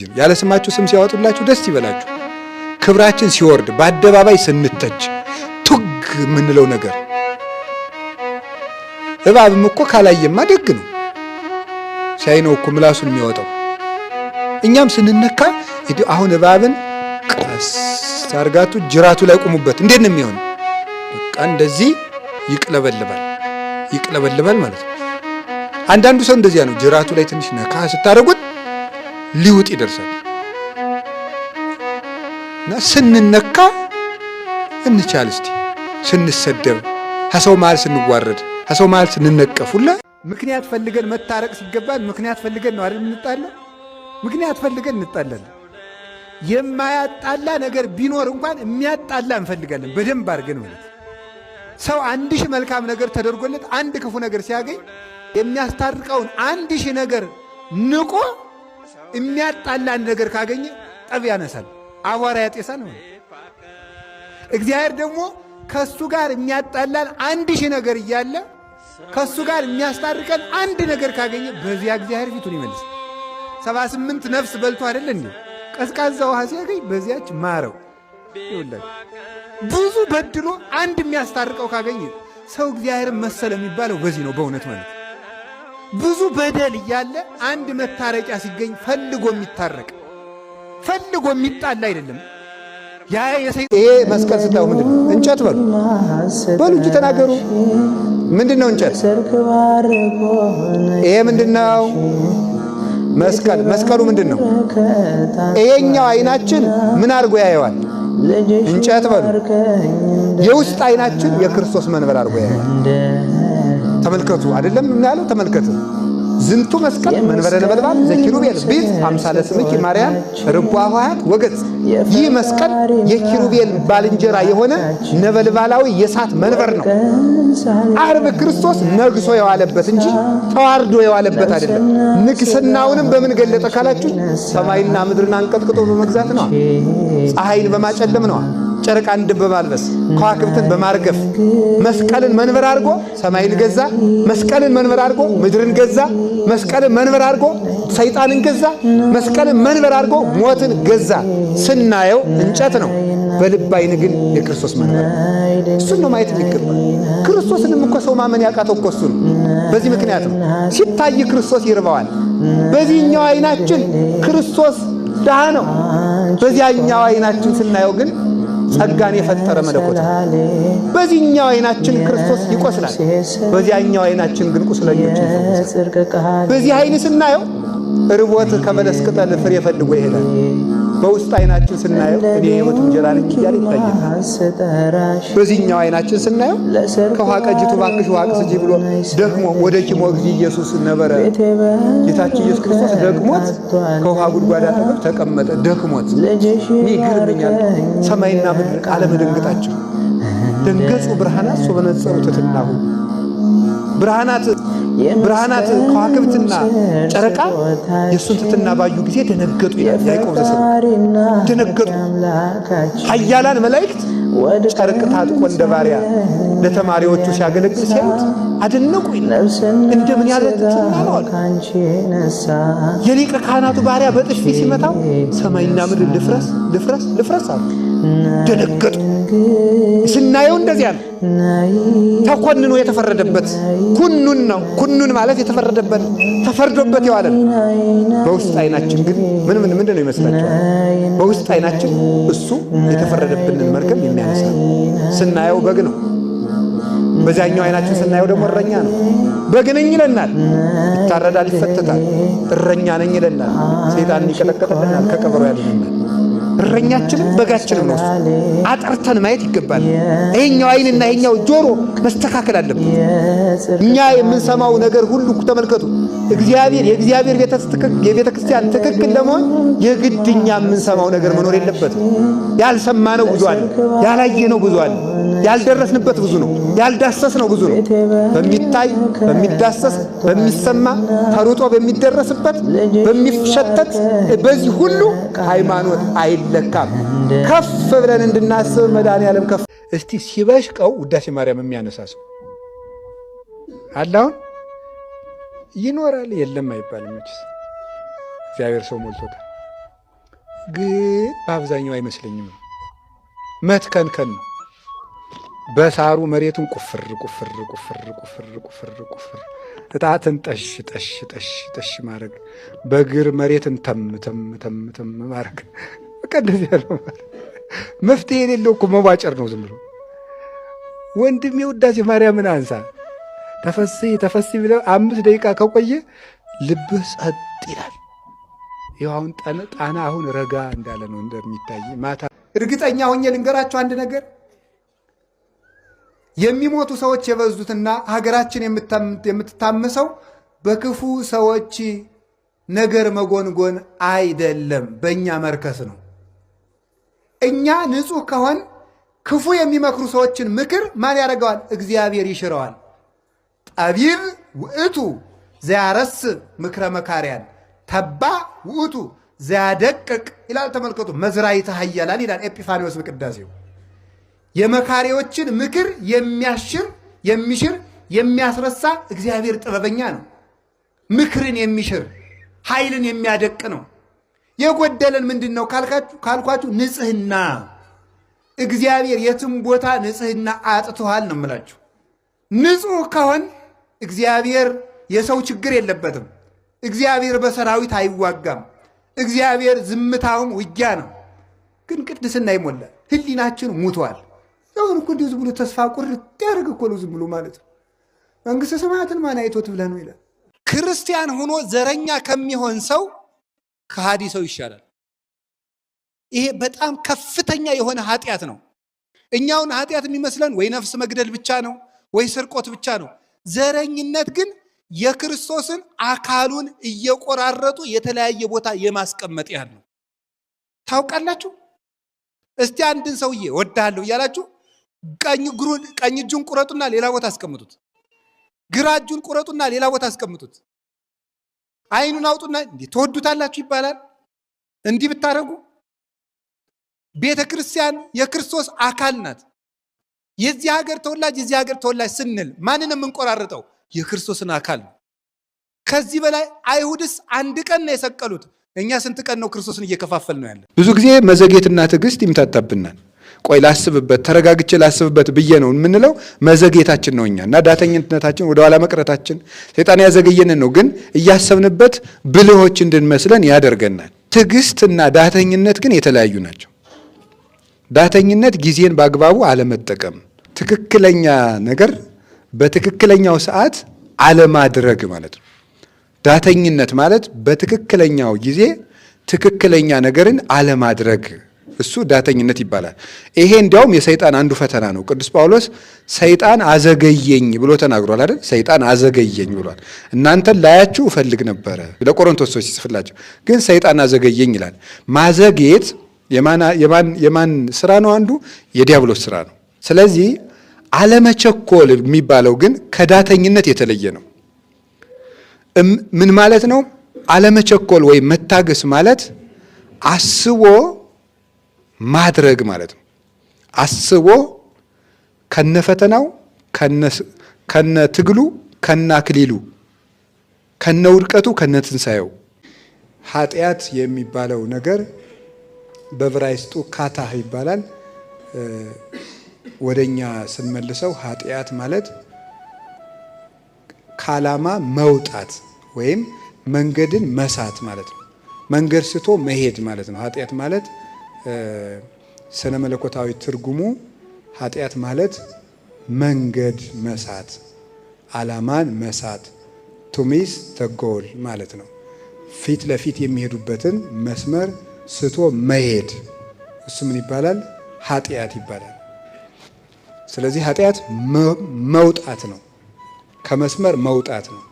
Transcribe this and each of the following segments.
ያለ ስማችሁ ስም ሲያወጡላችሁ ደስ ይበላችሁ። ክብራችን ሲወርድ በአደባባይ ስንተች ቱግ የምንለው ነገር እባብም እኮ ካላየማ ደግ ነው፣ ሲያይ ነው እኮ ምላሱን የሚያወጣው። እኛም ስንነካ አሁን እባብን ቀስ አርጋቱ ጅራቱ ላይ ቁሙበት። እንዴት ነው የሚሆነው? በቃ እንደዚህ ይቅለበልባል ማለት ነው። አንዳንዱ ሰው እንደዚያ ነው። ጅራቱ ላይ ትንሽ ነካ ስታደርጉት ሊውጥ ይደርሳል። እና ስንነካ እንቻል እስቲ ስንሰደብ፣ ከሰው መሃል ስንዋረድ፣ ከሰው መሃል ስንነቀፍ ሁላ ምክንያት ፈልገን መታረቅ ሲገባን ምክንያት ፈልገን ነው አይደል የምንጣለው? ምክንያት ፈልገን እንጣላለን። የማያጣላ ነገር ቢኖር እንኳን የሚያጣላ እንፈልጋለን በደንብ አድርገን ማለት። ሰው 1000 መልካም ነገር ተደርጎለት አንድ ክፉ ነገር ሲያገኝ የሚያስታርቀውን 1000 ነገር ንቆ የሚያጣላ አንድ ነገር ካገኘ ጠብ ያነሳል፣ አቧራ ያጤሳል ማለት። እግዚአብሔር ደግሞ ከሱ ጋር የሚያጣላን 1000 ነገር እያለ ከሱ ጋር የሚያስታርቀን አንድ ነገር ካገኘ በዚያ እግዚአብሔር ፊቱን ይመልስ። 78 ነፍስ በልቶ አይደል እንዴ ቀዝቃዛ ውሃ ሲያገኝ በዚያች ማረው። ይውላል ብዙ በድሎ አንድ የሚያስታርቀው ካገኘ ሰው እግዚአብሔርን መሰለ የሚባለው በዚህ ነው በእውነት ማለት። ብዙ በደል እያለ አንድ መታረቂያ ሲገኝ ፈልጎ የሚታረቅ ፈልጎ የሚጣላ አይደለም። ይሄ መስቀል ስታው ምንድነው? እንጨት በሉ እንጂ ተናገሩ። ምንድነው እንጨት? ይሄ ምንድነው? መስቀሉ ምንድነው? ይሄኛው አይናችን ምን አድርጎ ያየዋል? እንጨት በሉ። የውስጥ አይናችን የክርስቶስ መንበር አድርጎ ያየዋል። ተመልከቱ አይደለም ያለው? ተመልከቱ። ዝንቱ መስቀል መንበረ ነበልባል ዘኪሩቤል ቤት አምሳለ ስምኪ ማርያም ርቧሃት ወገጽ። ይህ መስቀል የኪሩቤል ባልንጀራ የሆነ ነበልባላዊ የእሳት መንበር ነው። ዓርብ ክርስቶስ ነግሶ የዋለበት እንጂ ተዋርዶ የዋለበት አይደለም። ንግስናውንም በምን ገለጠ ካላችሁ ሰማይና ምድርን አንቀጥቅጦ በመግዛት ነው። ፀሐይን በማጨለም ነው። ጨረቃን በማልበስ ከዋክብትን በማርገፍ መስቀልን መንበር አድርጎ ሰማይን ገዛ። መስቀልን መንበር አድርጎ ምድርን ገዛ። መስቀልን መንበር አድርጎ ሰይጣንን ገዛ። መስቀልን መንበር አድርጎ ሞትን ገዛ። ስናየው እንጨት ነው፣ በልብ ዓይን ግን የክርስቶስ መንበር ነው። እሱን ነው ማየት የሚገባ። ክርስቶስንም እኮ ሰው ማመን ያቃተው እኮ እሱ ነው። በዚህ ምክንያት ነው ሲታይ ክርስቶስ ይርባዋል። በዚህኛው ዓይናችን ክርስቶስ ድሃ ነው። በዚያኛው ዓይናችን ስናየው ግን ጸጋን የፈጠረ መለኮት። በዚህኛው አይናችን ክርስቶስ ይቆስላል፣ በዚያኛው አይናችን ግን ቁስለኞች ይፈወሳል። በዚህ አይን ስናየው ርቦት ከበለስ ቅጠል ፍሬ ፈልጎ ይሄዳል። በውስጥ አይናችን ስናየው እኔ የሕይወት እንጀራ ነኝ እያለ ይታያል። በዚህኛው አይናችን ስናየው ከውሃ ቀጂቱ እባክሽ ውሃ ቅስጂ ብሎ ደክሞ ወደ ኪሞ ጊዜ ኢየሱስ ነበረ። ጌታችን ኢየሱስ ክርስቶስ ደክሞት ከውሃ ጉድጓድ አጠገብ ተቀመጠ። ደክሞት ይገርመኛል። ሰማይና ምድር አለመደንገጣቸው ደንገጹ ብርሃናት ሶበነጸሩ ትትናሁ። ብርሃናት ከዋክብትና ጨረቃ የእሱን ትትና ባዩ ጊዜ ደነገጡ ይላል ያዕቆብ ዘሰበከ። ደነገጡ። ኃያላን መላእክት ጨርቅ ታጥቆ እንደ ባሪያ ለተማሪዎቹ ሲያገለግል ሲያዩት አደነቁ ይላል። እንደምን ያለ ትትና ነው አሉ። የሊቀ ካህናቱ ባሪያ በጥፊ ሲመታው ሰማይና ምድር ልፍረስ አሉ። ደነገጡ። ስናየው እንደዚያ ነው። ተኮንኖ የተፈረደበት ኩኑን ነው። ኩኑን ማለት የተፈረደበት ተፈርዶበት የዋለ ነው። በውስጥ አይናችን ግን ምንድን ነው ይመስላችኋል? በውስጥ አይናችን እሱ የተፈረደብንን መርገም የሚያነሳ ስናየው በግ ነው። በዛኛው አይናችን ስናየው ደግሞ እረኛ ነው። በግ ነኝ ይለናል፣ ይታረዳል፣ ይፈተታል። እረኛ ነኝ ይለናል፣ ሰይጣን ይቀጠቅጠናል፣ ከቀበሮ ያድነናል። እረኛችንም በጋችንም ነው። አጠርተን ማየት ይገባል። ይሄኛው አይንና ይሄኛው ጆሮ መስተካከል አለበት። እኛ የምንሰማው ነገር ሁሉ ተመልከቱ። የእግዚአብሔር የቤተ ክርስቲያን ትክክል ለመሆን የግድኛ የምንሰማው ነገር መኖር የለበትም። ያልሰማነው ብዙ አለ፣ ያላየነው ብዙ አለ፣ ያልደረስንበት ብዙ ነው፣ ያልዳሰስነው ብዙ ነው። በሚታይ በሚዳሰስ በሚሰማ ተሩጦ በሚደረስበት በሚሸተት በዚህ ሁሉ ሃይማኖት አይለካም። ከፍ ብለን እንድናስብ መድኃኔዓለም ከፍ እስቲ ሲበሽቀው ውዳሴ ማርያም የሚያነሳ ሰው አላውን ይኖራል የለም አይባልም። እግዚአብሔር ሰው ሞልቶታል። ግን በአብዛኛው አይመስለኝም። መትከንከን ነው። በሳሩ መሬቱን ቁፍር ቁፍር ቁፍር ቁፍር ቁፍር ቁፍር እጣትን ጠሽ ጠሽ ጠሽ ጠሽ ማድረግ፣ በእግር መሬትን ተም ተም ተም ተም ማድረግ። በቃ እንደዚህ ያለው መፍትሄ የሌለው እኮ መዋጨር ነው ዝም ብሎ። ወንድም የውዳሴ ማርያምን አንሳ ተፈስሒ ተፈስሒ ብለው 5 ደቂቃ ከቆየ ልብህ ጸጥ ይላል። ይኸው አሁን ጣና አሁን ረጋ እንዳለ ነው እንደሚታይ። ማታ እርግጠኛ ሆኜ ልንገራቸው አንድ ነገር፣ የሚሞቱ ሰዎች የበዙትና ሀገራችን የምትታመሰው በክፉ ሰዎች ነገር መጎንጎን አይደለም፣ በእኛ መርከስ ነው። እኛ ንጹሕ ከሆን ክፉ የሚመክሩ ሰዎችን ምክር ማን ያደርገዋል? እግዚአብሔር ይሽረዋል። ጠቢብ ውእቱ ዘያረስ ምክረ መካሪያን ተባ ውእቱ ዘያደቅቅ ይላል። ተመልከቱ፣ መዝራዕተ ኃያላን ይላል ኤጲፋንዮስ በቅዳሴው። የመካሪዎችን ምክር የሚሽር የሚያስረሳ እግዚአብሔር ጥበበኛ ነው። ምክርን የሚሽር ኃይልን የሚያደቅ ነው። የጎደለን ምንድን ነው ካልኳችሁ ንጽሕና። እግዚአብሔር የትም ቦታ ንጽሕና አጥቶሃል ነው የምላችሁ። ንጹሕ ከሆን እግዚአብሔር የሰው ችግር የለበትም። እግዚአብሔር በሰራዊት አይዋጋም። እግዚአብሔር ዝምታውም ውጊያ ነው። ግን ቅድስና ይሞላል። ሕሊናችን ሙቷል። አሁን እኮ እንዲሁ ዝም ብሎ ተስፋ ቁርጥ ያደርግ እኮ ነው ዝም ብሎ ማለት ነው። መንግሥተ ሰማያትን ማን አይቶት ብለህ ነው ይላል። ክርስቲያን ሆኖ ዘረኛ ከሚሆን ሰው ከሃዲ ሰው ይሻላል። ይሄ በጣም ከፍተኛ የሆነ ኃጢአት ነው። እኛውን ኃጢአት የሚመስለን ወይ ነፍስ መግደል ብቻ ነው ወይ ስርቆት ብቻ ነው። ዘረኝነት ግን የክርስቶስን አካሉን እየቆራረጡ የተለያየ ቦታ የማስቀመጥ ያህል ነው። ታውቃላችሁ? እስቲ አንድን ሰውዬ ወዳለሁ እያላችሁ ቀኝ እጁን ቁረጡና ሌላ ቦታ አስቀምጡት። ግራ እጁን ቁረጡና ሌላ ቦታ አስቀምጡት። አይኑን አውጡና እንዴ ተወዱታላችሁ ይባላል። እንዲህ ብታረጉ ቤተ ክርስቲያን የክርስቶስ አካል ናት። የዚህ ሀገር ተወላጅ ስንል ማንን የምንቆራርጠው? የክርስቶስን አካል ነው። ከዚህ በላይ አይሁድስ አንድ ቀን ነው የሰቀሉት። እኛ ስንት ቀን ነው ክርስቶስን እየከፋፈል ነው ያለ? ብዙ ጊዜ መዘግየትና ትዕግስት ይምታታብናል። ቆይ ላስብበት፣ ተረጋግቼ ላስብበት ብዬ ነው የምንለው። መዘግየታችን ነው እኛ እና ዳተኝነታችን፣ ወደኋላ መቅረታችን ሰይጣን ያዘገየንን ነው። ግን እያሰብንበት ብልሆች እንድንመስለን ያደርገናል። ትዕግስትና ዳተኝነት ግን የተለያዩ ናቸው። ዳተኝነት ጊዜን በአግባቡ አለመጠቀም፣ ትክክለኛ ነገር በትክክለኛው ሰዓት አለማድረግ ማለት ነው። ዳተኝነት ማለት በትክክለኛው ጊዜ ትክክለኛ ነገርን አለማድረግ፣ እሱ ዳተኝነት ይባላል። ይሄ እንዲያውም የሰይጣን አንዱ ፈተና ነው። ቅዱስ ጳውሎስ ሰይጣን አዘገየኝ ብሎ ተናግሯል አይደል? ሰይጣን አዘገየኝ ብሏል። እናንተን ላያችሁ እፈልግ ነበረ ለቆሮንቶስ ሰዎች ሲጽፍላቸው፣ ግን ሰይጣን አዘገየኝ ይላል። ማዘግየት የማን ስራ ነው? አንዱ የዲያብሎስ ስራ ነው። ስለዚህ አለመቸኮል የሚባለው ግን ከዳተኝነት የተለየ ነው። ምን ማለት ነው? አለመቸኮል ወይም መታገስ ማለት አስቦ ማድረግ ማለት ነው። አስቦ ከነፈተናው ከነትግሉ ከነአክሊሉ ከነውድቀቱ ከነትንሳኤው። ኃጢአት የሚባለው ነገር በዕብራይስጡ ካታህ ይባላል። ወደኛ ስንመልሰው ኃጢአት ማለት ከዓላማ መውጣት ወይም መንገድን መሳት ማለት ነው። መንገድ ስቶ መሄድ ማለት ነው። ኃጢአት ማለት ስነ መለኮታዊ ትርጉሙ ኃጢአት ማለት መንገድ መሳት፣ ዓላማን መሳት፣ ቱሚስ ተጎል ማለት ነው። ፊት ለፊት የሚሄዱበትን መስመር ስቶ መሄድ፣ እሱ ምን ይባላል? ኃጢአት ይባላል። ስለዚህ ኃጢአት መውጣት ነው፣ ከመስመር መውጣት ነው።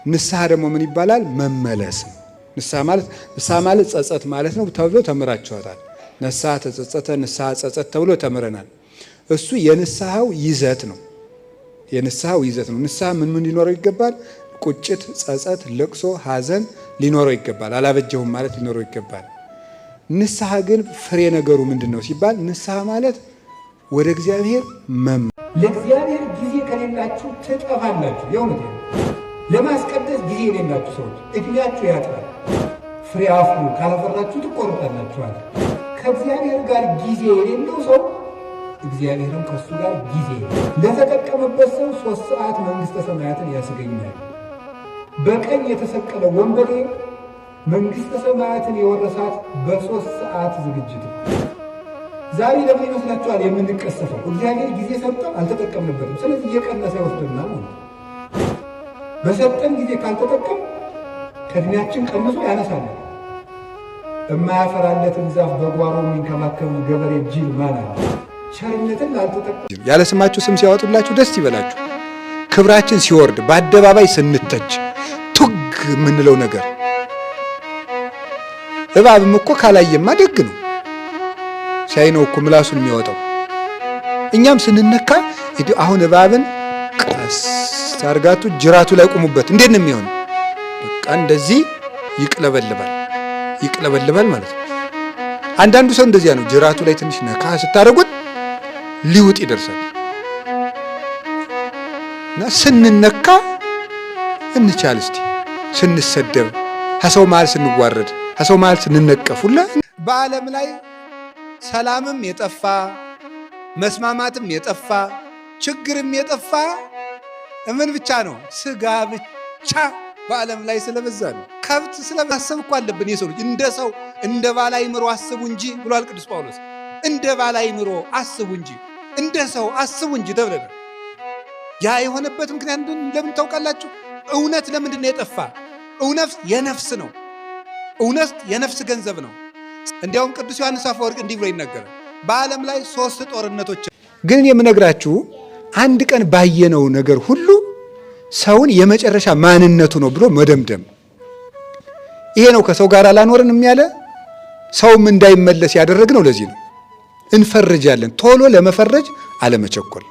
ንስሐ ደግሞ ምን ይባላል? መመለስ ነው። ንስሐ ማለት ጸጸት ማለት ነው ተብሎ ተምራችኋታል። ንስሐ ተጸጸተ፣ ንስሐ ጸጸት ተብሎ ተምረናል። እሱ የንስሐው ይዘት ነው። የንስሐው ይዘት ነው። ንስሐ ምን ሊኖረው ይገባል? ቁጭት፣ ጸጸት፣ ለቅሶ፣ ሐዘን ሊኖረው ይገባል። አላበጀሁም ማለት ሊኖረው ይገባል። ንስሐ ግን ፍሬ ነገሩ ምንድን ነው ሲባል ንስሐ ማለት ወደ እግዚአብሔር ለእግዚአብሔር ጊዜ ከሌላችሁ ትጠፋላችሁ። የእውነት ለማስቀደስ ጊዜ የሌላችሁ ሰዎች እድሜያችሁ ያጥራል። ፍሬ አፍሩ፣ ካላፈራችሁ ትቆርጣላችኋል። ከእግዚአብሔር ጋር ጊዜ የሌለው ሰው እግዚአብሔርም ከእሱ ጋር ጊዜ ለተጠቀመበት ሰው 3 ሰዓት መንግሥተ ሰማያትን ያስገኛል። በቀኝ የተሰቀለ ወንበዴ መንግሥተ ሰማያትን የወረሳት በ3 ሰዓት ዝግጅት ነው። ዛሬ ለምን ይመስላችኋል የምንቀሰፈው? እግዚአብሔር ጊዜ ሰጠን አልተጠቀምንበትም። ስለዚህ እየቀነሰ ይወስድናል ማለት ነው። በሰጠን ጊዜ ካልተጠቀም ከእድሜያችን ቀንሶ ያነሳናል። የማያፈራለትን ዛፍ በጓሮ የሚንከባከብ ገበሬ ጅል ማን አለ? ቸርነትን ላልተጠቀም ያለ ስማችሁ ስም ሲያወጡላችሁ ደስ ይበላችሁ። ክብራችን ሲወርድ በአደባባይ ስንተች ቱግ የምንለው ነገር እባብም እኮ ካላየማ ደግ ነው። ሲያይ ነው እኮ ምላሱን የሚያወጣው። እኛም ስንነካ አሁን እባብን ቀስ አርጋቱ ጅራቱ ላይ ቁሙበት። እንዴት ነው የሚሆነው? በቃ እንደዚህ ይቅለበልባል ማለት ነው። አንዳንዱ ሰው እንደዚያ ነው። ጅራቱ ላይ ትንሽ ነካ ስታደርጉት ሊውጥ ይደርሳል። እና ስንነካ እንቻል እስቲ ስንሰደብ፣ ከሰው መሃል ስንዋረድ፣ ከሰው መሃል ስንነቀፍ ሁላ በዓለም ላይ ሰላምም የጠፋ መስማማትም የጠፋ ችግርም የጠፋ ምን ብቻ ነው? ስጋ ብቻ በዓለም ላይ ስለበዛ ነው። ከብት ስለማሰብ እኮ አለብን። የሰው ልጅ እንደ ሰው እንደ ባለ አእምሮ አስቡ እንጂ ብሏል ቅዱስ ጳውሎስ። እንደ ባለ አእምሮ አስቡ እንጂ እንደ ሰው አስቡ እንጂ ተብለናል። ያ የሆነበት ምክንያት ለምን ታውቃላችሁ? እውነት ለምንድን ነው የጠፋ? እውነት የነፍስ ነው። እውነት የነፍስ ገንዘብ ነው። እንዲያውም ቅዱስ ዮሐንስ አፈወርቅ እንዲህ ብሎ ይናገራል። በዓለም ላይ 3 ጦርነቶች ግን የምነግራችሁ አንድ ቀን ባየነው ነገር ሁሉ ሰውን የመጨረሻ ማንነቱ ነው ብሎ መደምደም። ይሄ ነው ከሰው ጋር አላኖርንም ያለ ሰውም እንዳይመለስ ያደረግነው ለዚህ ነው። እንፈርጃለን። ቶሎ ለመፈረጅ አለመቸኮል።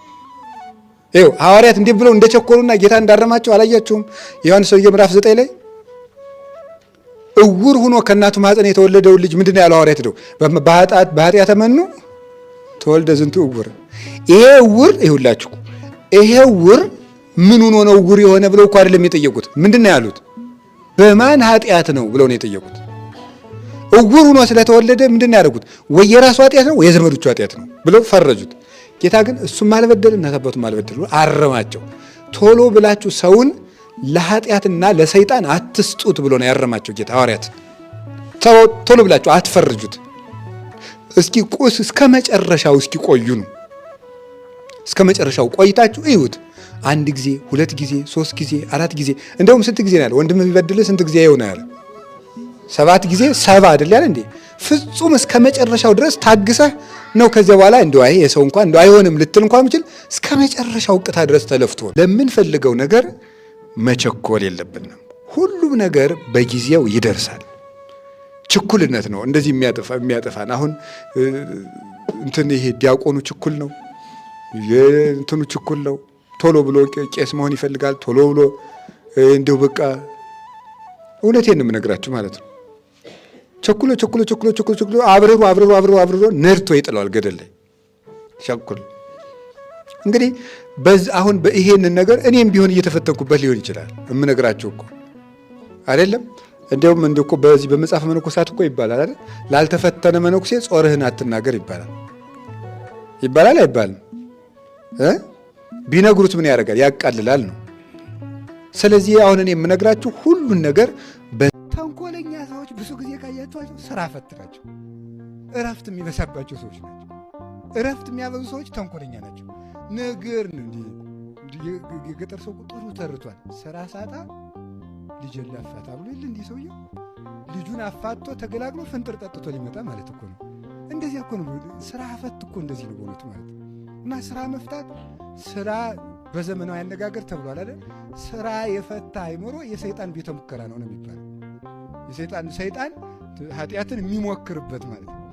ይኸው ሐዋርያት እንዲህ ብለው እንደቸኮሉና ጌታ እንዳረማቸው አላያችሁም? ዮሐንስ ወንጌል ምዕራፍ 9 ላይ እውር ሆኖ ከእናቱ ማኅፀን የተወለደው ልጅ ምንድነው ያለው? ሐዋርያት ሄደው በኃጢአተ መኑ ተወልደ ዝንቱ እውር። ይሄ እውር ይሁላችሁ፣ ይሄ እውር ምን ሆኖ ነው እውር የሆነ ብለው እኮ አይደለም የጠየቁት። ምንድነው ያሉት? በማን ኃጢአት ነው ብለው ነው የጠየቁት። እውር ሆኖ ስለተወለደ ምንድነው ያደረጉት? ወይ የራሱ ኃጢአት ነው ወይ የዘመዶቹ ኃጢአት ነው ብለው ፈረጁት። ጌታ ግን እሱም አልበደልም እናት አባቱም አልበደሉ አረማቸው። ቶሎ ብላችሁ ሰውን ለኃጢአትና ለሰይጣን አትስጡት ብሎ ነው ያረማቸው ጌታ። ሐዋርያት ቶሎ ብላችሁ አትፈርጁት። እስኪ እስከ መጨረሻው እስኪ ቆዩ ነው። እስከ መጨረሻው ቆይታችሁ እዩት። 1 ጊዜ 2 ጊዜ 3 ጊዜ 4 ጊዜ እንደውም ስንት ጊዜ ነው ያለ? ወንድም ቢበድልህ ስንት ጊዜ ይሆነ ያለ? 7 ጊዜ 70 አይደል ያለ እንዴ? ፍጹም እስከ መጨረሻው ድረስ ታግሰህ ነው። ከዚያ በኋላ እንደው አይ የሰው እንኳን እንደው አይሆንም ልትል እንኳን ምችል እስከ መጨረሻው ቅታ ድረስ ተለፍቶ ለምንፈልገው ነገር መቸኮል የለብንም። ሁሉም ነገር በጊዜው ይደርሳል። ችኩልነት ነው እንደዚህ የሚያጠፋን። አሁን እንትን ይሄ ዲያቆኑ ችኩል ነው፣ እንትኑ ችኩል ነው። ቶሎ ብሎ ቄስ መሆን ይፈልጋል። ቶሎ ብሎ እንደው በቃ እውነቴን ነው የምነግራችሁ ማለት ነው። ቸኩሎ አብረሮ ነድቶ ይጥለዋል ገደል ላይ ቸኩል። እንግዲህ አሁን ይሄንን ነገር እኔም ቢሆን እየተፈተንኩበት ሊሆን ይችላል የምነግራችሁ እኮ አይደለም። እንዲያውም እንደ እኮ በዚህ በመጽሐፈ መነኮሳት እኮ ይባላል አይደል? ላልተፈተነ መነኩሴ ጾርህን አትናገር ይባላል አይባልም? ቢነግሩት ምን ያደርጋል? ያቃልላል ነው። ስለዚህ አሁን እኔ የምነግራችሁ ሁሉን ነገር ተንኮለኛ ሰዎች ብዙ ጊዜ ካያችኋቸው ስራ ፈት ናቸው። እረፍት የሚበዛባቸው ሰዎች ናቸው። እረፍት የሚያበዙ ሰዎች ተንኮለኛ ናቸው። ነገር የገጠር ሰው ጥሩ ተርቷል። ስራ ሳጣ ልጅን ላፋታ ብሎ ይል እንዲህ ሰውየው ልጁን አፋቶ ተገላግሎ ፍንጥር ጠጥቶ ሊመጣ ማለት እኮ ነው። እንደዚህ እኮ ነው ስራ ፈት እኮ እንደዚህ ነው በእውነቱ ማለት እና ስራ መፍታት ስራ በዘመናዊ አነጋገር ተብሏል አይደል? ስራ የፈታ አይምሮ የሰይጣን ቤተ ሙከራ ነው የሚባለው። ሰይጣን ኃጢአትን የሚሞክርበት ማለት ነው።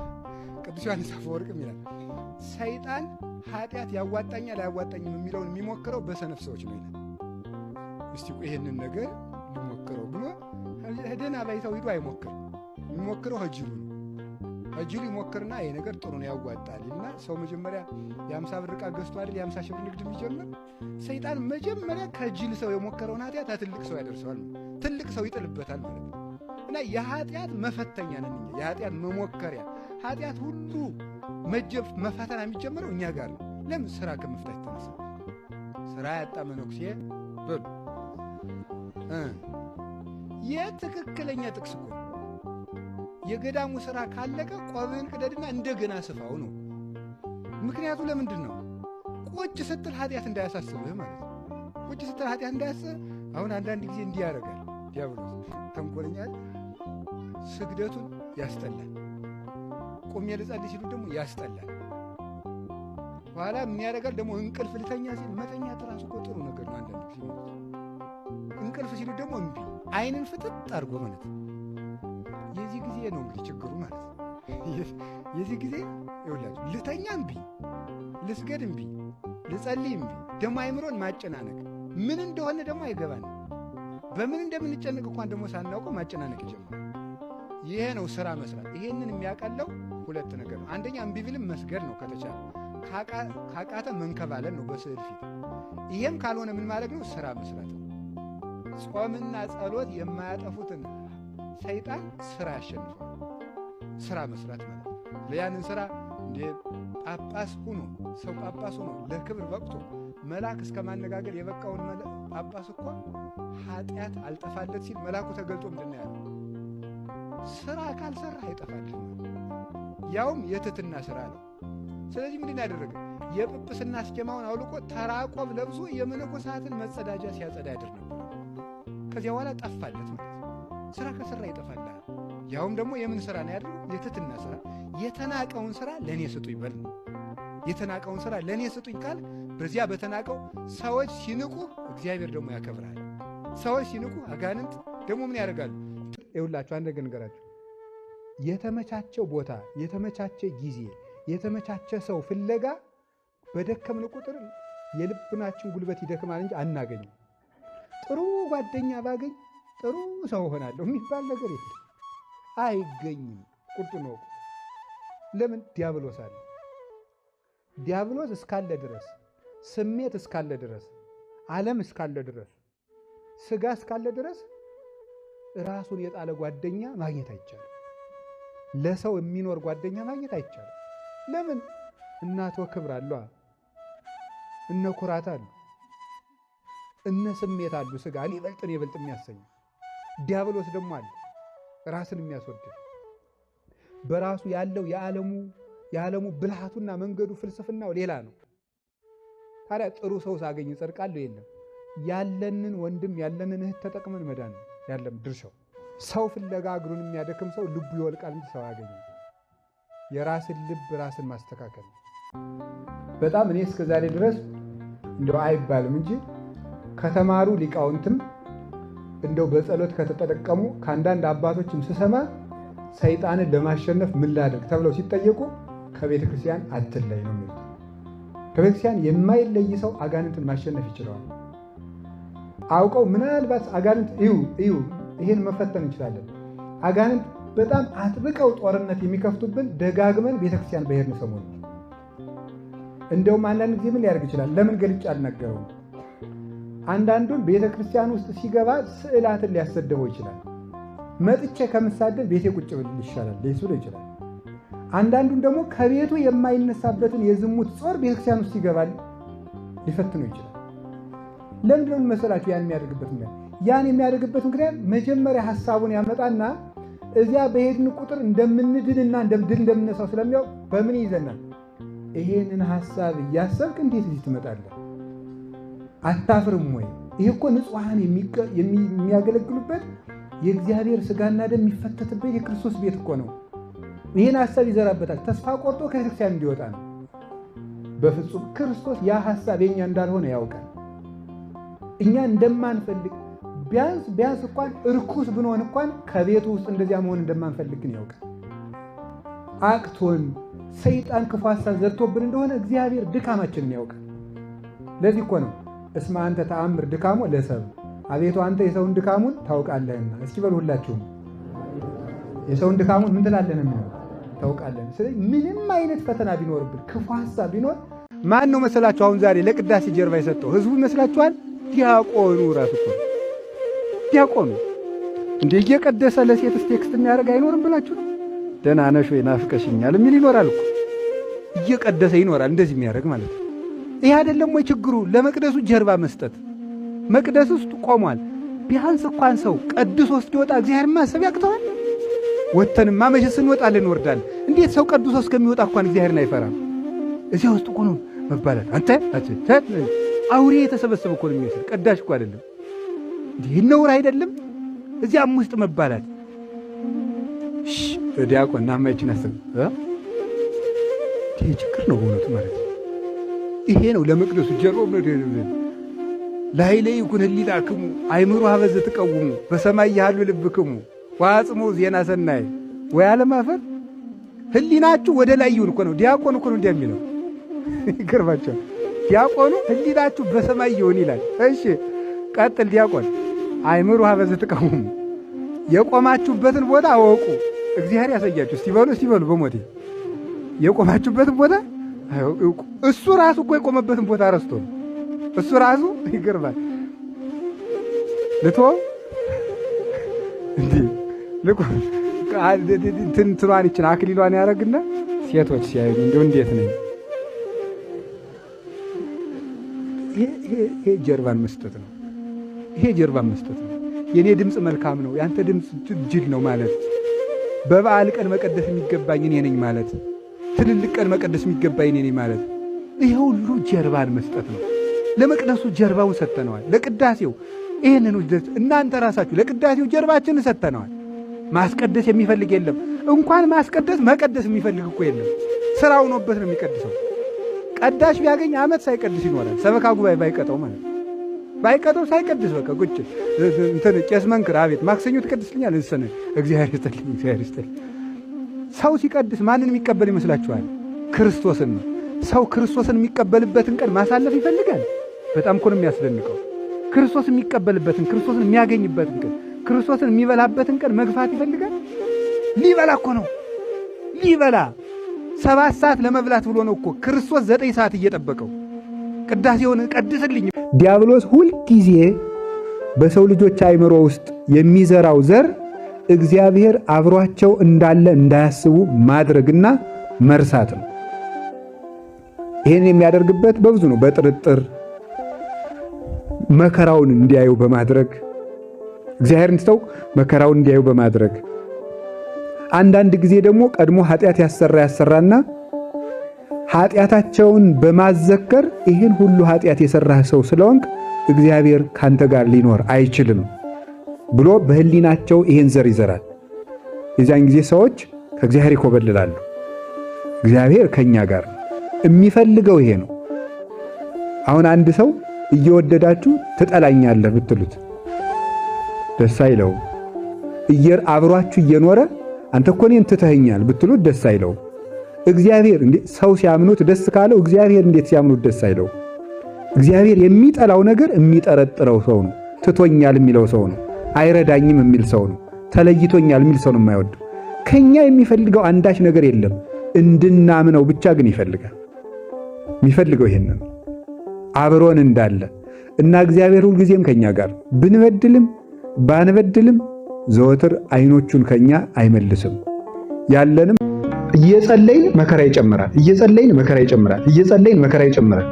ቅዱስ ዮሐንስ አፈወርቅም ይላል ሰይጣን ኃጢአት ያዋጣኛል አያዋጣኝም የሚለውን የሚሞክረው በሰነፍ ሰዎች ነው ይላል። እስቲ ይሄንን ነገር ሊሞክረው ብሎ ደህና ባይታው ሂዶ አይሞክርም። የሚሞክረው ጅሉ ነው። ጅሉ ይሞክርና ይሄ ነገር ጥሩ ነው ያዋጣል እና ሰው መጀመሪያ የ50 ብር ዕቃ ገዝቶ አይደል የ50 ሺህ ብር ንግድ የሚጀምር። ሰይጣን መጀመሪያ ከጅል ሰው የሞከረውን ኃጢአት ትልቅ ሰው ያደርሰዋል፣ ትልቅ ሰው ይጥልበታል ማለት ነው። እና እና የኃጢአት መፈተኛ ነን እኛ፣ የኃጢአት መሞከሪያ። ኃጢአት ሁሉ መፈተና የሚጀምረው እኛ ጋር ነው። ለምን? ስራ ከመፍታት ተነሳ። ስራ ያጣ መነኩሴ በሉ የትክክለኛ ጥቅስ እኮ የገዳሙ ስራ ካለቀ ቆብህን ቅደድና እንደገና ስፋው ነው። ምክንያቱ ለምንድን ነው? ቁጭ ስትል ኃጢአት እንዳያሳስብህ ማለት ነው። ቁጭ ስትል ኃጢአት እንዳያስብህ። አሁን አንዳንድ ጊዜ እንዲህ ያደርጋል ዲያብሎስ፣ ተንኮለኛ። ስግደቱን ያስጠላል፣ ቆሜ ልጸልይ ሲሉ ደግሞ ያስጠላል። በኋላ ምን ያደርጋል ደግሞ? እንቅልፍ ልተኛ ሲል፣ መተኛት እራሱ እኮ ጥሩ ነገር ነው። አንዳንድ ጊዜ እንቅልፍ ሲሉ ደግሞ እምቢ፣ አይንን ፍጥጥ አድርጎ ማለት ነው። የዚህ ጊዜ ነው እንግዲህ ችግሩ ማለት ነው። የዚህ ጊዜ ይኸውላችሁ፣ ልተኛ እምቢ፣ ልስገድ እምቢ፣ ልጸልይ እምቢ፣ ደግሞ አይምሮን ማጨናነቅ ምን እንደሆነ ደግሞ አይገባንም። በምን እንደምንጨነቅ እንኳን ደግሞ ሳናውቀው ማጨናነቅ ይጀምራል። ይሄ ነው ስራ መስራት። ይሄንን የሚያቀለው ሁለት ነገር ነው። አንደኛ እምቢ ቢልም መስገድ ነው ከተቻለ፣ ካቃተ መንከባለል ነው በስዕል ፊት። ይሄም ካልሆነ ምን ማድረግ ነው? ስራ መስራት ነው። ጾምና ጸሎት የማያጠፉትን ሰይጣን ስራ ያሸንፋል። ስራ መስራት ማለት ለያንን ስራ እንደ ጳጳስ ሆኖ ሰው ጳጳስ ሆኖ ለክብር በቅቶ መልአክ እስከ ማነጋገር የበቃውን ጳጳስ እኮ ኃጢአት አልጠፋለት ሲል መልአኩ ተገልጦ ምንድን ነው ያለው? ስራ ካልሰራ አይጠፋልህም፣ ያውም የትህትና ስራ ነው። ስለዚህ ምንድን ያደረገ? የጵጵስና አስኬማውን አውልቆ ተራቆብ ለብሶ የመነኮሳትን መጸዳጃ ሲያጸዳ ያድር ነበር። ከዚያ በኋላ ጠፋለት ማለት ስራ ከሰራ ይጠፋልሃል። ያውም ደግሞ የምን ስራ ነው ያደረገው? የትህትና ስራ። የተናቀውን ስራ ለእኔ ስጡኝ በል ነው። የተናቀውን ስራ ለእኔ ስጡኝ ካል በዚያ በተናቀው ሰዎች ሲንቁ እግዚአብሔር ደግሞ ያከብራል። ሰዎች ሲንቁ አጋንንት ደግሞ ምን ያደርጋሉ? ይኸውላችሁ አንድ ነገር ንገራችሁ። የተመቻቸው ቦታ፣ የተመቻቸ ጊዜ፣ የተመቻቸ ሰው ፍለጋ በደከምን ቁጥር የልብናችን ጉልበት ይደክማል እንጂ አናገኝም። ጥሩ ጓደኛ ባገኝ ጥሩ ሰው ሆናለሁ የሚባል ነገር የለም፣ አይገኝም። ቁርጡ ነው። ለምን? ዲያብሎስ አለ። ዲያብሎስ እስካለ ድረስ፣ ስሜት እስካለ ድረስ፣ ዓለም እስካለ ድረስ፣ ስጋ እስካለ ድረስ ራሱን የጣለ ጓደኛ ማግኘት አይቻልም። ለሰው የሚኖር ጓደኛ ማግኘት አይቻልም። ለምን? እናቶ ክብር አለዋ፣ እነ ኩራት አሉ፣ እነ ስሜት አሉ። ስጋ እኔ ይበልጥ የሚያሰኝ ዲያብሎስ ደግሞ አለ፣ ራስን የሚያስወድድ በራሱ ያለው የዓለሙ ብልሃቱና መንገዱ ፍልስፍናው ሌላ ነው። ታዲያ ጥሩ ሰው ሳገኝ እጸድቃለሁ? የለም። ያለንን ወንድም ያለንን እህት ተጠቅመን መዳን ነው ያለም ድርሻው። ሰው ፍለጋ እግሩን የሚያደክም ሰው ልቡ ይወልቃል እንጂ ሰው ያገኛል። የራስን ልብ ራስን ማስተካከል በጣም እኔ እስከዛሬ ድረስ እንደው አይባልም እንጂ ከተማሩ ሊቃውንትም እንደው በጸሎት ከተጠቀሙ ከአንዳንድ አባቶችም ስሰማ ሰይጣንን ለማሸነፍ ምን ላድርግ ተብለው ሲጠየቁ ከቤተ ክርስቲያን አትለይ ነው የሚሉት። ከቤተ ክርስቲያን የማይለይ ሰው አጋንንትን ማሸነፍ ይችላል። አውቀው ምናልባት አጋንንት እዩ ይሄን መፈተን እንችላለን። አጋንንት በጣም አጥብቀው ጦርነት የሚከፍቱብን ደጋግመን ቤተ ክርስቲያን በሄድን ሰሞን። እንደውም አንዳንድ ጊዜ ምን ሊያደርግ ይችላል? ለምን ገልጬ አልነገረውም? አንዳንዱን ቤተ ክርስቲያን ውስጥ ሲገባ ስዕላትን ሊያሰደበው ይችላል። መጥቼ ከምሳደብ ቤቴ ቁጭ ብል ይሻላል ሊሱል ይችላል። አንዳንዱን ደግሞ ከቤቱ የማይነሳበትን የዝሙት ጾር ቤተ ክርስቲያን ውስጥ ይገባል ሊፈትኑ ይችላል። ለምንድን ነው መሰላችሁ ያን የሚያደርግበት ምክንያት? ያን የሚያደርግበት ምክንያት መጀመሪያ ሐሳቡን ያመጣና እዚያ በሄድን ቁጥር እንደምንድንና ድል እንደምንነሳው ስለሚያውቅ በምን ይዘናል? ይሄንን ሐሳብ እያሰብክ እንዴት እዚህ ትመጣለህ? አታፍርም ወይ? ይሄ እኮ ንጹሐን የሚያገለግሉበት የእግዚአብሔር ሥጋና ደም የሚፈተትበት የክርስቶስ ቤት እኮ ነው። ይህን ሐሳብ ይዘራበታል። ተስፋ ቆርጦ ከቤተክርስቲያን እንዲወጣ ነው። በፍጹም ክርስቶስ ያ ሐሳብ የኛ እንዳልሆነ ያውቃል። እኛ እንደማንፈልግ ቢያንስ እንኳን እርኩስ ብንሆን እንኳን ከቤቱ ውስጥ እንደዚያ መሆን እንደማንፈልግ ግን ያውቃል። አቅቶን ሰይጣን ክፉ ሐሳብ ዘርቶብን እንደሆነ እግዚአብሔር ድካማችንን ያውቃል። ለዚህ እኮ ነው እስመ አንተ ተአምር ድካሞ ለሰብእ፣ አቤቱ አንተ የሰውን ድካሙን ታውቃለህና። እስኪ በሉ ሁላችሁም የሰውን ድካሙን ምን ትላለህ ነው ታውቃለህ። ስለዚህ ምንም አይነት ፈተና ቢኖርብን ክፉ ሐሳብ ቢኖር ማን ነው መሰላችሁ አሁን ዛሬ ለቅዳሴ ጀርባ የሰጠው? ህዝቡ ይመስላችኋል? ዲያቆኑ ራሱ እኮ ዲያቆኑ እንዴ እየቀደሰ ለሴት ቴክስት የሚያደርግ አይኖርም ብላችሁ ነው? ደህና ነሽ ወይ ናፍቀሽኛል የሚል ይኖራል እኮ እየቀደሰ ይኖራል እንደዚህ የሚያደርግ ማለት ነው። ይህ አይደለም ወይ ችግሩ? ለመቅደሱ ጀርባ መስጠት። መቅደስ ውስጥ ቆሟል። ቢያንስ እንኳን ሰው ቀድሶ እስኪወጣ እግዚአብሔር ማሰብ ያቅተዋል? ወተንማ መቼ ስንወጣለን እንወርዳለን። እንዴት ሰው ቀድሶ እስከሚወጣ እንኳን እግዚአብሔርን አይፈራም? እዚያ ውስጥ እኮ ነው መባላል። አንተ አውሬ የተሰበሰበ እኮ ነው የሚመስል ቀዳሽ እኮ አይደለም። እንዲህ ነውር አይደለም? እዚያም ውስጥ መባላት ዲያቆን ናማይችን አስብ። ይሄ ችግር ነው በእውነቱ ማለት ነው። ይሄ ነው ለመቅደሱ ጀርባው ነው። ላይለ ይኩን ህሊናክሙ አይምሮ ሀበዘ ትቀውሙ በሰማይ ያሉ ልብክሙ ዋጽሙ ዜና ሰናይ ወያለማፈር። ህሊናችሁ ወደ ላይ ይሁን እኮ ነው። ዲያቆን እኮ ነው እንደሚለው ይገርማችኋል። ዲያቆኑ ህሊናችሁ በሰማይ ይሁን ይላል። እሺ ቀጥል ዲያቆን። አይምሮ ሀበዘ ትቀውሙ የቆማችሁበትን ቦታ አወቁ። እግዚአብሔር ያሳያችሁ። እስቲ በሉ በሞቴ የቆማችሁበትን ቦታ እሱ ራሱ እኮ የቆመበትን ቦታ ረስቶ ነው። እሱ ራሱ ይገርማል። ልቶ እንዲህ ትንትኗን ይችን አክሊሏን ያደረግና ሴቶች ሲያዩ እንደው እንዴት ነኝ። ይሄ ጀርባን መስጠት ነው። ይሄ ጀርባን መስጠት ነው። የኔ ድምፅ መልካም ነው፣ ያንተ ድምፅ ጅል ነው ማለት። በበዓል ቀን መቀደስ የሚገባኝ እኔ ነኝ ማለት። ትልልቅ ቀን መቀደስ የሚገባኝ እኔ ነኝ ማለት። ይሄ ሁሉ ጀርባን መስጠት ነው። ለመቅደሱ ጀርባውን ሰጥተነዋል። ለቅዳሴው ይህንን እናንተ ራሳችሁ ለቅዳሴው ጀርባችንን ሰጥተነዋል። ማስቀደስ የሚፈልግ የለም። እንኳን ማስቀደስ መቀደስ የሚፈልግ እኮ የለም። ስራው ሆኖበት ነው የሚቀድሰው። ቀዳሽ ቢያገኝ ዓመት ሳይቀድስ ይኖራል። ሰበካ ጉባኤ ባይቀጠው ማለት ባይቀጠው ሳይቀድስ በቃ ቁጭ እንትን ቄስ መንክር አቤት ማክሰኞ ትቀድስልኛል እንሰነ እግዚአብሔር ይስጥልኝ እግዚአብሔር ይስጥልኝ። ሰው ሲቀድስ ማንን የሚቀበል ይመስላችኋል? ክርስቶስን ነው። ሰው ክርስቶስን የሚቀበልበትን ቀን ማሳለፍ ይፈልጋል። በጣም እኮ ነው የሚያስደንቀው። ክርስቶስን የሚቀበልበትን ክርስቶስን የሚያገኝበትን ቀን ክርስቶስን የሚበላበትን ቀን መግፋት ይፈልጋል። ሊበላ እኮ ነው ሊበላ 7 ሰዓት ለመብላት ብሎ ነው እኮ ክርስቶስ 9 ሰዓት እየጠበቀው ቅዳሴውን ቀድስልኝ። ዲያብሎስ ሁልጊዜ በሰው ልጆች አእምሮ ውስጥ የሚዘራው ዘር እግዚአብሔር አብሯቸው እንዳለ እንዳያስቡ ማድረግና መርሳት ነው። ይህን የሚያደርግበት በብዙ ነው። በጥርጥር መከራውን እንዲያዩ በማድረግ እግዚአብሔርን ትተው መከራውን እንዲያዩ በማድረግ አንዳንድ ጊዜ ደግሞ ቀድሞ ኃጢአት ያሰራና ኃጢአታቸውን በማዘከር ይህን ሁሉ ኃጢአት የሰራህ ሰው ስለሆንክ እግዚአብሔር ካንተ ጋር ሊኖር አይችልም ብሎ በህሊናቸው ይህን ዘር ይዘራል። የዚያን ጊዜ ሰዎች ከእግዚአብሔር ይኮበልላሉ። እግዚአብሔር ከኛ ጋር የሚፈልገው ይሄ ነው። አሁን አንድ ሰው እየወደዳችሁ ትጠላኛለህ ብትሉት ደስ አይለው። አብሯችሁ እየኖረ አንተ እኮ እኔን ትተኸኛል ብትሉት ደስ አይለው። እግዚአብሔር ሰው ሲያምኑት ደስ ካለው እግዚአብሔር እንዴት ሲያምኑት ደስ አይለው? እግዚአብሔር የሚጠላው ነገር የሚጠረጥረው ሰው ነው። ትቶኛል የሚለው ሰው ነው። አይረዳኝም የሚል ሰው ነው። ተለይቶኛል የሚል ሰው ነው የማይወደው። ከኛ የሚፈልገው አንዳች ነገር የለም፣ እንድናምነው ብቻ ግን ይፈልጋል። የሚፈልገው ይሄን ነው፣ አብሮን እንዳለ እና እግዚአብሔር ሁልጊዜም ከኛ ጋር ብንበድልም ባንበድልም ዘወትር አይኖቹን ከኛ አይመልስም። ያለንም እየጸለይን መከራ ይጨምራል፣ እየጸለይን መከራ ይጨምራል፣ እየጸለይን መከራ ይጨምራል።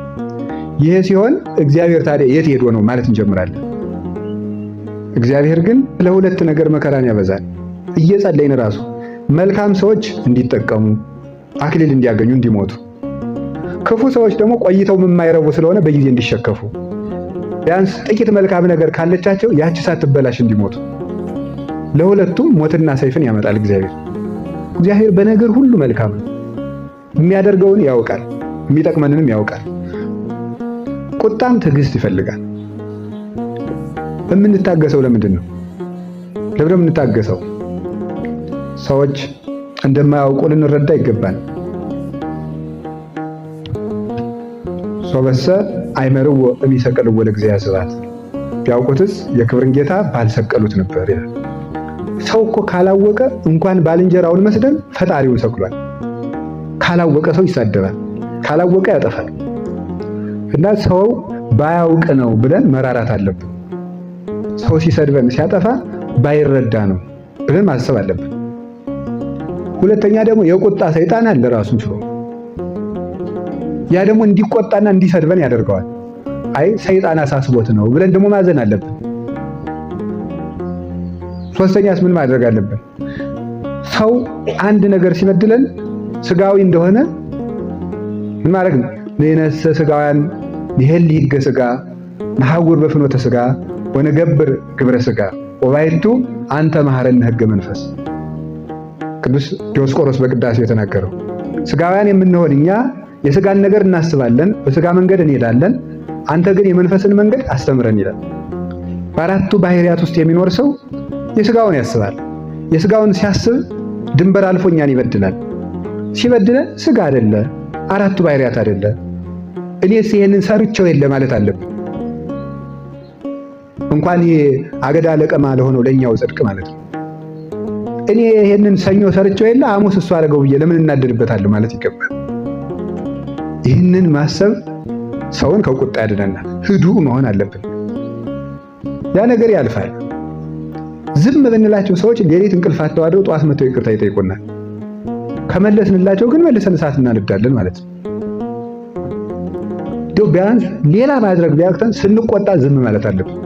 ይሄ ሲሆን እግዚአብሔር ታዲያ የት ሄዶ ነው ማለት እንጀምራለን። እግዚአብሔር ግን ለሁለት ነገር መከራን ያበዛል። እየጸለይን ራሱ መልካም ሰዎች እንዲጠቀሙ አክሊል እንዲያገኙ እንዲሞቱ፣ ክፉ ሰዎች ደግሞ ቆይተው የማይረቡ ስለሆነ በጊዜ እንዲሸከፉ፣ ቢያንስ ጥቂት መልካም ነገር ካለቻቸው ያቺ ሳትበላሽ እንዲሞቱ፣ ለሁለቱም ሞትና ሰይፍን ያመጣል እግዚአብሔር። እግዚአብሔር በነገር ሁሉ መልካም ነው። የሚያደርገውን ያውቃል፣ የሚጠቅመንንም ያውቃል። ቁጣም ትዕግስት ይፈልጋል። የምንታገሰው ለምንድን ነው? ለምን የምንታገሰው? ሰዎች እንደማያውቁ ልንረዳ ይገባል። ሶበሰ አይመርዎ እሚሰቀልዎ ለእግዚአብሔር ስብሐት፣ ቢያውቁትስ የክብርን ጌታ ባልሰቀሉት ነበር ይላል። ሰው እኮ ካላወቀ እንኳን ባልንጀራውን መስደብ ፈጣሪውን ሰቅሏል። ካላወቀ ሰው ይሳደባል፣ ካላወቀ ያጠፋል። እና ሰው ባያውቅ ነው ብለን መራራት አለብን። ሰው ሲሰድበን ሲያጠፋ ባይረዳ ነው ብለን ማሰብ አለብን። ሁለተኛ ደግሞ የቁጣ ሰይጣን አለ ራሱን ችሎ። ያ ደግሞ እንዲቆጣና እንዲሰድበን ያደርገዋል። አይ ሰይጣን አሳስቦት ነው ብለን ደግሞ ማዘን አለብን። ሶስተኛስ ምን ማድረግ አለብን? ሰው አንድ ነገር ሲበድለን ስጋዊ እንደሆነ ምን ማድረግ ነው? ለነሰ ስጋውያን ይሄል ይገ ስጋ ነሐውር በፍኖተ ስጋ ወነገብር ግብረ ስጋ ወባይቱ አንተ መሐረነ ሕገ መንፈስ። ቅዱስ ዲዮስቆሮስ በቅዳሴ የተናገረው ስጋውያን የምንሆን እኛ የስጋን ነገር እናስባለን፣ በስጋ መንገድ እንሄዳለን፣ አንተ ግን የመንፈስን መንገድ አስተምረን ይላል። በአራቱ ባህሪያት ውስጥ የሚኖር ሰው የስጋውን ያስባል። የስጋውን ሲያስብ ድንበር አልፎ እኛን ይበድላል። ሲበድለን ስጋ አይደለ፣ አራቱ ባህሪያት አይደለ፣ እኔስ ይሄንን ሰርቼው የለ ማለት አለብን። እንኳን ይሄ አገዳ ለቀማ ለሆነው ለኛው ጽድቅ ማለት ነው። እኔ ይሄንን ሰኞ ሰርቼው የለ ሐሙስ እሱ አደረገው ብዬ ለምን እናደድበታለሁ ማለት ይገባል። ይህንን ማሰብ ሰውን ከቁጣ ያድነናል። ህዱእ መሆን አለብን። ያ ነገር ያልፋል። ዝም ብንላቸው ሰዎች ሌሊት እንቅልፍ አጥተው ጠዋት መተው ይቅርታ ይጠይቁናል። ከመለስንላቸው ግን መልሰን እሳት እናነዳለን ማለት ነው። ቢያንስ ሌላ ማድረግ ቢያቅተን ስንቆጣ ዝም ማለት አለብን።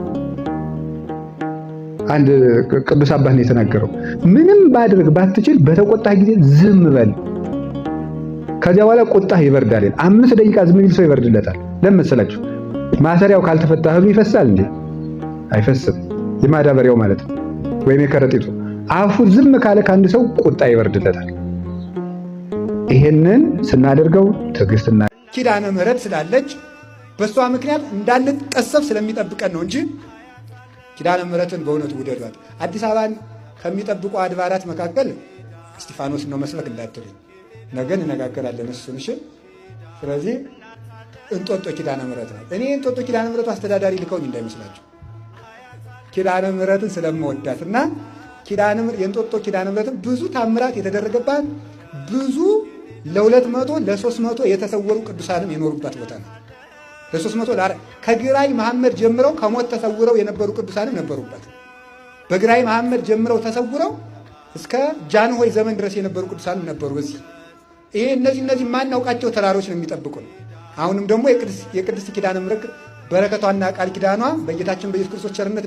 አንድ ቅዱስ አባት ነው የተናገረው፣ ምንም ማድረግ ባትችል በተቆጣህ ጊዜ ዝም በል፣ ከዚያ በኋላ ቁጣህ ይበርዳል። 5 ደቂቃ ዝም ቢል ሰው ይበርድለታል። ለምን መሰላችሁ? ማሰሪያው ካልተፈታ እህሉ ይፈሳል እንዴ? አይፈስም። የማዳበሪያው ማለት ነው ወይም የከረጢቱ አፉ ዝም ካለ ከአንድ ሰው ቁጣ ይበርድለታል። ይሄንን ስናደርገው ትዕግስትና ኪዳነ ምሕረት ስላለች በሷ ምክንያት እንዳንቀሰፍ ስለሚጠብቀን ነው እንጂ ኪዳነ ምሕረትን በእውነቱ ውደዷት። አዲስ አበባን ከሚጠብቁ አድባራት መካከል እስጢፋኖስን ነው መስበክ እንዳትሉኝ፣ ነገ እንነጋገራለን እሱን። እሺ። ስለዚህ እንጦጦ ኪዳነ ምሕረት ነው። እኔ እንጦጦ ኪዳነ ምሕረቱ አስተዳዳሪ ልከውኝ እንዳይመስላችሁ ኪዳነ ምሕረትን ስለምወዳትና የእንጦጦ ኪዳነ ምሕረትን ብዙ ታምራት የተደረገባት ብዙ ለ200 ለ300 የተሰወሩ ቅዱሳንም የኖሩባት ቦታ ነው። ለ300 ከግራኝ መሐመድ ጀምረው ከሞት ተሰውረው የነበሩ ቅዱሳንም ነበሩበት። በግራኝ መሐመድ ጀምረው ተሰውረው እስከ ጃንሆይ ዘመን ድረስ የነበሩ ቅዱሳንም ነበሩ። በዚህ ይሄ እነዚህ ማናውቃቸው ተራሮች ነው የሚጠብቁን። አሁንም ደግሞ የቅድስት ኪዳነ ምሕረት በረከቷና ቃል ኪዳኗ በጌታችን በኢየሱስ ክርስቶስ ቸርነት